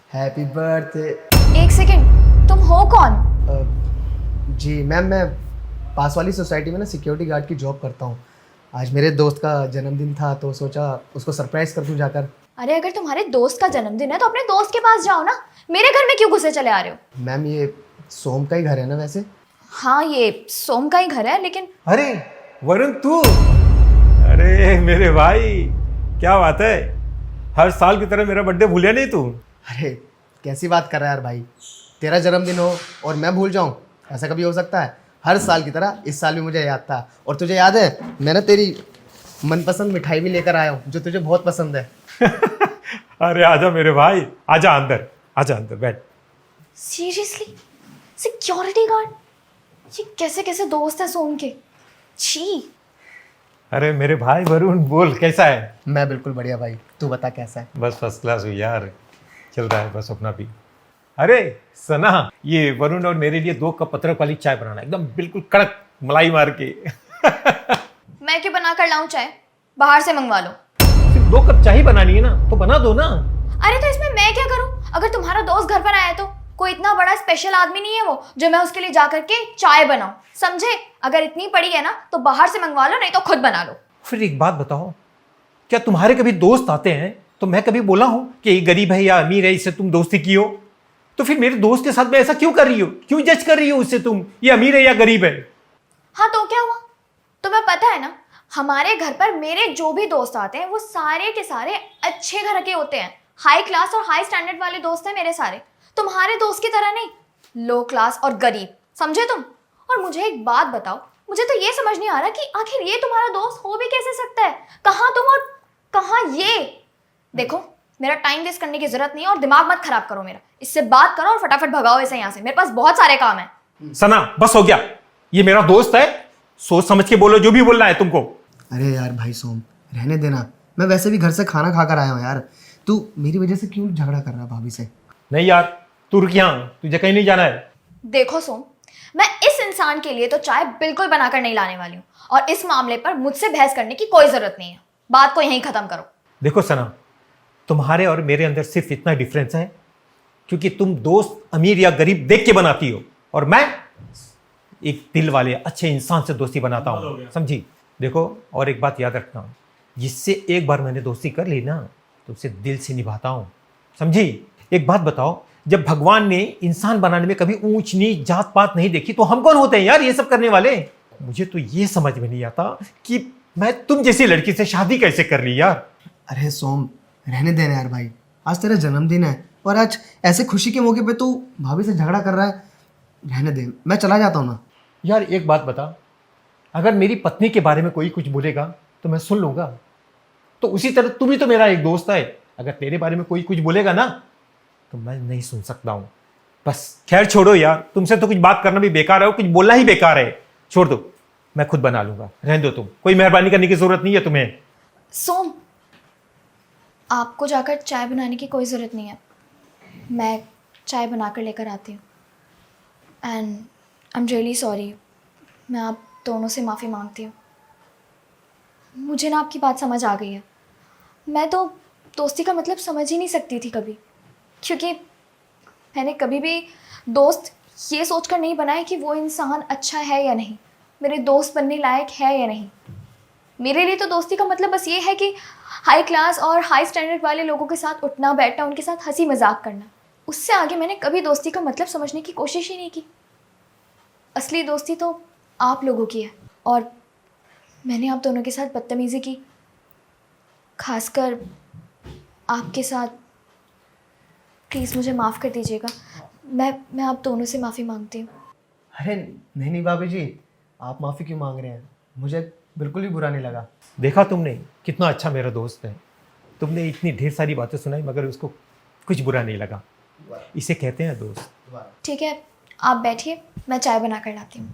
Happy birthday. एक second, तुम हो कौन? जी मैम, मैं पास वाली सोसाइटी में ना सिक्योरिटी गार्ड की जॉब करता हूँ। आज मेरे दोस्त का जन्मदिन था तो सोचा उसको सरप्राइज कर दूँ जाकर। अरे अगर तुम्हारे दोस्त का जन्मदिन है तो अपने दोस्त के पास जाओ ना, मेरे घर में क्यों घुसे चले आ रहे हो? मैम ये सोम का ही घर है ना वैसे? हाँ ये सोम का ही घर है, लेकिन अरे वरुण तू, अरे मेरे भाई क्या बात है, हर साल की तरह मेरा बर्थडे भूलिया नहीं तू? अरे कैसी बात कर रहा है यार भाई, तेरा जन्मदिन हो और मैं भूल जाऊँ? ऐसा कभी हो सकता है? हर साल की तरह इस साल भी मुझे याद था। और तुझे याद है मैंने तेरी मनपसंद मिठाई भी लेकर आया हूँ जो तुझे बहुत पसंद है। अरे आजा मेरे भाई, आजा अंदर बैठ। Seriously security guard? ये कैसे कैसे दोस्त है सोम के? छी। अरे मेरे भाई वरुण बोल कैसा है? मैं बिल्कुल बढ़िया भाई, तू बता कैसा है? बस फर्स्ट क्लास हुई यार, चल रहा है बस अपना भी। अरे सना, ये वरुण और मेरे लिए 2 कप अदरक वाली चाय बनाना, एकदम बिल्कुल कड़क मलाई मार के। मैं क्यों बना कर लाऊं चाय? बाहर से मंगवा लो। सिर्फ 2 कप चाय ही बनानी है ना, तो बना दो ना। अरे तो इसमें मैं क्या करूं? अगर तुम्हारा दोस्त घर पर आया तो कोई इतना बड़ा स्पेशल आदमी नहीं है वो जो मैं उसके लिए जाकर के चाय बनाऊं, समझे? अगर इतनी पड़ी है ना तो बाहर से मंगवा लो, नहीं तो खुद बना लो। फिर एक बात बताओ, क्या तुम्हारे कभी दोस्त आते हैं तो मैं कभी बोला हूं कि ये गरीब है या अमीर है, इससे तुम दोस्ती की हो? तो फिर मेरे दोस्त के साथ में ऐसा क्यों कर रही हो, क्यों जज कर रही हो उससे, तुम ये अमीर है या गरीब है? हाँ तो क्या हुआ? तुम्हें पता है ना, हमारे घर पर मेरे जो भी दोस्त आते हैं वो सारे के सारे अच्छे घर के होते हैं, हाई क्लास और हाई स्टैंडर्ड वाले दोस्त हैं मेरे सारे। तुम्हारे दोस्त की तरह नहीं, लो क्लास और गरीब, समझे तुम? और मुझे एक बात बताओ, मुझे तो ये समझ नहीं आ रहा कि आखिर ये तुम्हारा दोस्त हो भी कैसे सकता है? कहाँ तुम और कहाँ ये? देखो मेरा टाइम वेस्ट करने की जरूरत नहीं है और दिमाग मत खराब करो मेरा। इससे बात करो और फटाफट भगाओ इसे यहाँ से, मेरे पास बहुत सारे काम है। सना बस हो गया, ये मेरा दोस्त है, सोच समझ के बोलो जो भी बोलना है तुमको। अरे यार भाई सोम, रहने देना, मैं वैसे भी घर से खाना खाकर आया हूँ यार। तू मेरी वजह से क्यों झगड़ा कर रहा है भाभी से? नहीं यार तू रुक यहाँ, तुझे कहीं नहीं जाना है। देखो सोम, मैं इस इंसान के लिए तो चाय बिल्कुल बनाकर नहीं लाने वाली हूँ और इस मामले पर मुझसे बहस करने की कोई जरूरत नहीं है। बात को यहीं खत्म करो। देखो सना, तुम्हारे और मेरे अंदर सिर्फ इतना डिफरेंस है क्योंकि तुम दोस्त अमीर या गरीब देख के बनाती हो और मैं एक दिल वाले अच्छे इंसान से दोस्ती बनाता हूँ, समझी? देखो और एक बात याद रखना, जिससे एक बार मैंने दोस्ती कर ली ना तो उसे दिल से निभाता हूँ, समझी? एक बात बताओ, जब भगवान ने इंसान बनाने में कभी ऊंच नीच जात पात नहीं देखी तो हम कौन होते हैं यार ये सब करने वाले? मुझे तो ये समझ में नहीं आता कि मैं तुम जैसी लड़की से शादी कैसे कर ली यार। अरे सोम, रहने देना यार भाई, आज तेरा जन्मदिन है और आज ऐसे खुशी के मौके पे तू भाभी से झगड़ा कर रहा है। रहने दे, मैं चला जाता हूँ ना। यार एक बात बता, अगर मेरी पत्नी के बारे में कोई कुछ बोलेगा तो मैं सुन लूंगा, तो उसी तरह तू भी तो मेरा एक दोस्त है, अगर तेरे बारे में कोई कुछ बोलेगा ना तो मैं नहीं सुन सकता हूं। बस खैर छोड़ो यार, तुमसे तो कुछ बात करना भी बेकार है, कुछ बोलना ही बेकार है, छोड़ दो, मैं खुद बना लूंगा, रहने दो, तुम कोई मेहरबानी करने की जरूरत नहीं है तुम्हें। सोम, आपको जाकर चाय बनाने की कोई ज़रूरत नहीं है, मैं चाय बनाकर लेकर आती हूँ। And I am really sorry, मैं आप दोनों से माफ़ी मांगती हूँ। मुझे ना आपकी बात समझ आ गई है। मैं तो दोस्ती का मतलब समझ ही नहीं सकती थी कभी, क्योंकि मैंने कभी भी दोस्त ये सोचकर नहीं बनाया कि वो इंसान अच्छा है या नहीं, मेरे दोस्त बनने लायक है या नहीं। मेरे लिए तो दोस्ती का मतलब बस ये है कि हाई क्लास और हाई स्टैंडर्ड वाले लोगों के साथ उठना बैठना, उनके साथ हंसी मजाक करना। उससे आगे मैंने कभी दोस्ती का मतलब समझने की कोशिश ही नहीं की। असली दोस्ती तो आप लोगों की है और मैंने आप दोनों के साथ बदतमीज़ी की, खासकर आपके साथ। प्लीज़ मुझे माफ़ कर दीजिएगा, मैं आप दोनों से माफ़ी मांगती हूँ। अरे नहीं नहीं भाभी जी, आप माफ़ी क्यों मांग रहे हैं? मुझे बिल्कुल भी बुरा नहीं लगा। देखा तुमने कितना अच्छा मेरा दोस्त है, तुमने इतनी ढेर सारी बातें सुनाई मगर उसको कुछ बुरा नहीं लगा, इसे कहते हैं दोस्त। ठीक है, आप बैठिए, मैं चाय बना कर लाती हूँ।